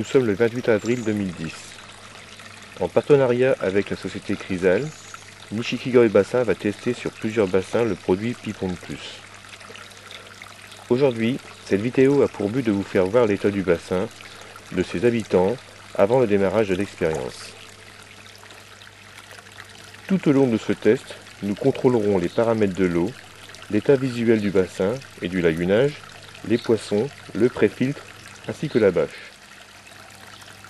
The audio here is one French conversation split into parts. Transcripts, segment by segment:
sommes le 28 avril 2010. En partenariat avec la société Chrysal, Nishikigori Bassin va tester sur plusieurs bassins le produit Pipompe Plus. Aujourd'hui, cette vidéo a pour but de vous faire voir l'état du bassin, de ses habitants, avant le démarrage de l'expérience. Tout au long de ce test, nous contrôlerons les paramètres de l'eau, l'état visuel du bassin et du lagunage, les poissons, le pré-filtre ainsi que la bâche.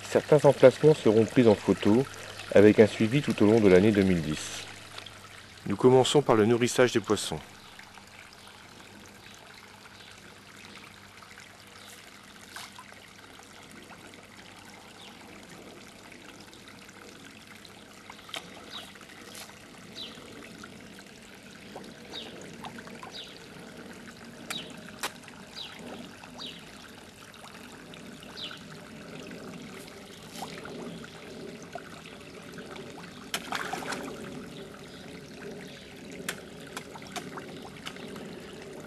Certains emplacements seront pris en photo avec un suivi tout au long de l'année 2010. Nous commençons par le nourrissage des poissons.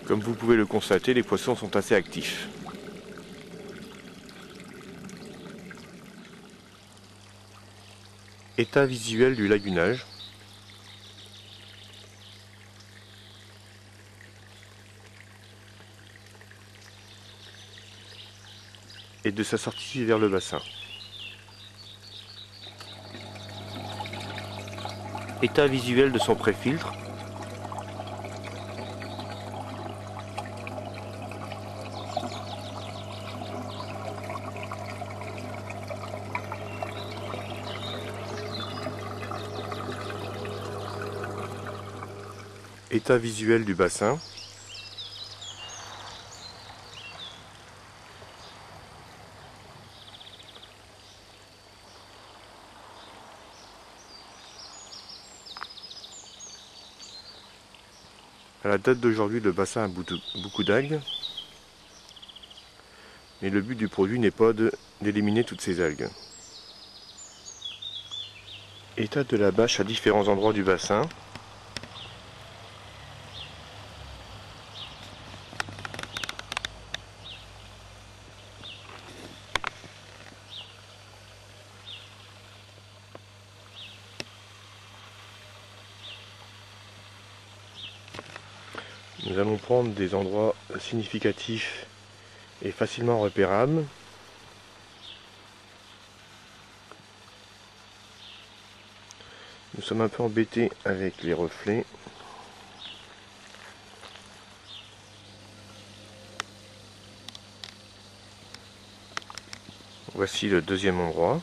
Comme vous pouvez le constater, les poissons sont assez actifs. État visuel du lagunage. Et de sa sortie vers le bassin. État visuel de son pré-filtre. État visuel du bassin. À la date d'aujourd'hui, le bassin a beaucoup d'algues. Mais le but du produit n'est pas d'éliminer toutes ces algues. État de la bâche à différents endroits du bassin. Nous allons prendre des endroits significatifs et facilement repérables. Nous sommes un peu embêtés avec les reflets. Voici le deuxième endroit.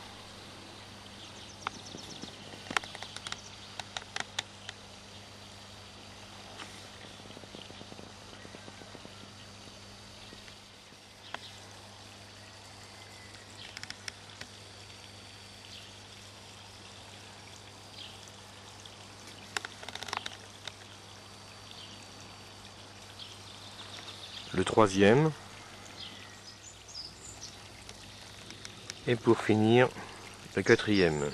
Le troisième. Et pour finir, le quatrième.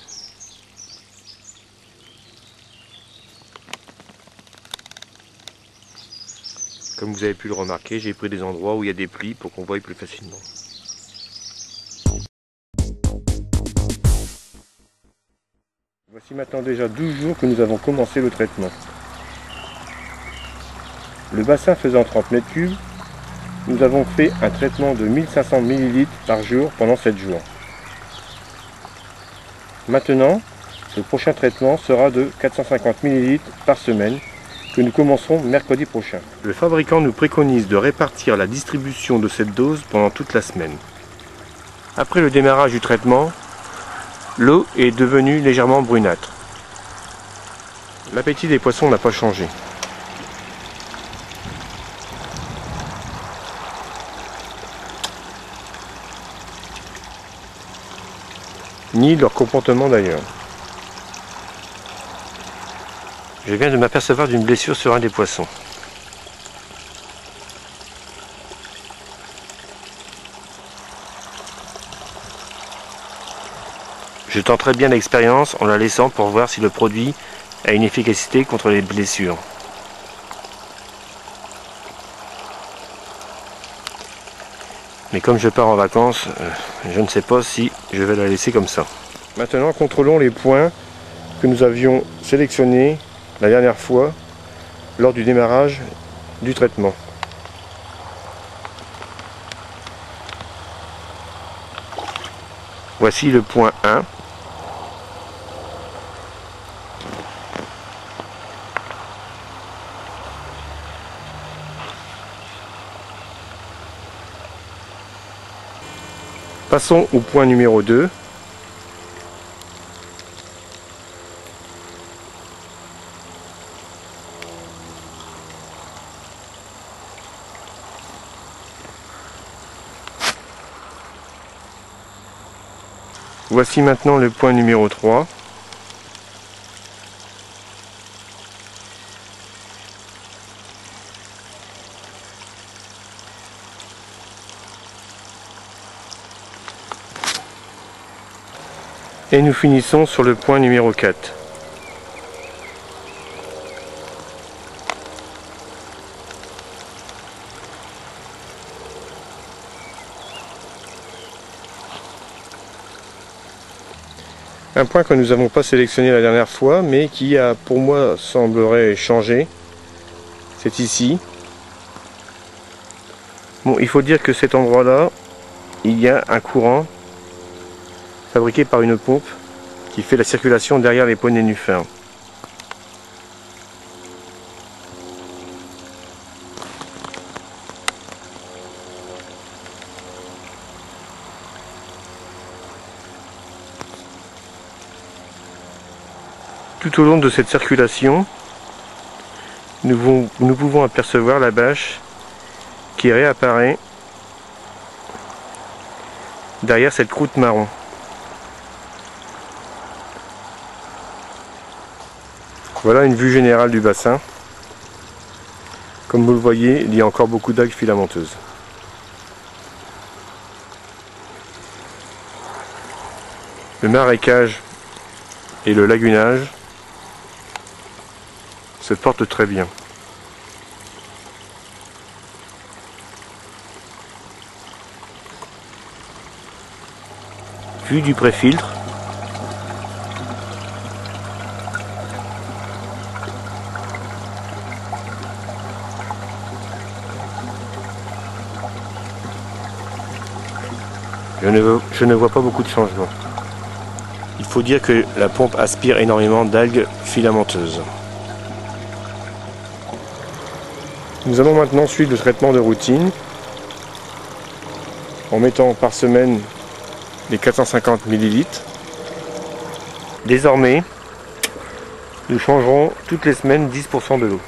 Comme vous avez pu le remarquer, j'ai pris des endroits où il y a des plis pour qu'on voie plus facilement. Voici maintenant déjà 12 jours que nous avons commencé le traitement. Le bassin faisant 30 m3, nous avons fait un traitement de 1500 ml par jour pendant 7 jours. Maintenant, le prochain traitement sera de 450 ml par semaine, que nous commencerons mercredi prochain. Le fabricant nous préconise de répartir la distribution de cette dose pendant toute la semaine. Après le démarrage du traitement, l'eau est devenue légèrement brunâtre. L'appétit des poissons n'a pas changé. Ni leur comportement d'ailleurs. Je viens de m'apercevoir d'une blessure sur un des poissons. Je tenterai bien l'expérience en la laissant pour voir si le produit a une efficacité contre les blessures. Mais comme je pars en vacances, je ne sais pas si je vais la laisser comme ça. Maintenant, contrôlons les points que nous avions sélectionnés la dernière fois lors du démarrage du traitement. Voici le point 1. Passons au point numéro 2. Voici maintenant le point numéro 3. Et nous finissons sur le point numéro 4. Un point que nous n'avons pas sélectionné la dernière fois, mais qui a pour moi semblerait changer. C'est ici. Bon, il faut dire que cet endroit-là, il y a un courant fabriqué par une pompe qui fait la circulation derrière les pots nénuphars. Tout au long de cette circulation, nous pouvons apercevoir la bâche qui réapparaît derrière cette croûte marron. Voilà une vue générale du bassin. Comme vous le voyez, il y a encore beaucoup d'algues filamenteuses. Le marécage et le lagunage se portent très bien. Vue du préfiltre. Je ne vois pas beaucoup de changements. Il faut dire que la pompe aspire énormément d'algues filamenteuses. Nous allons maintenant suivre le traitement de routine en mettant par semaine les 450 ml. Désormais, nous changerons toutes les semaines 10% de l'eau.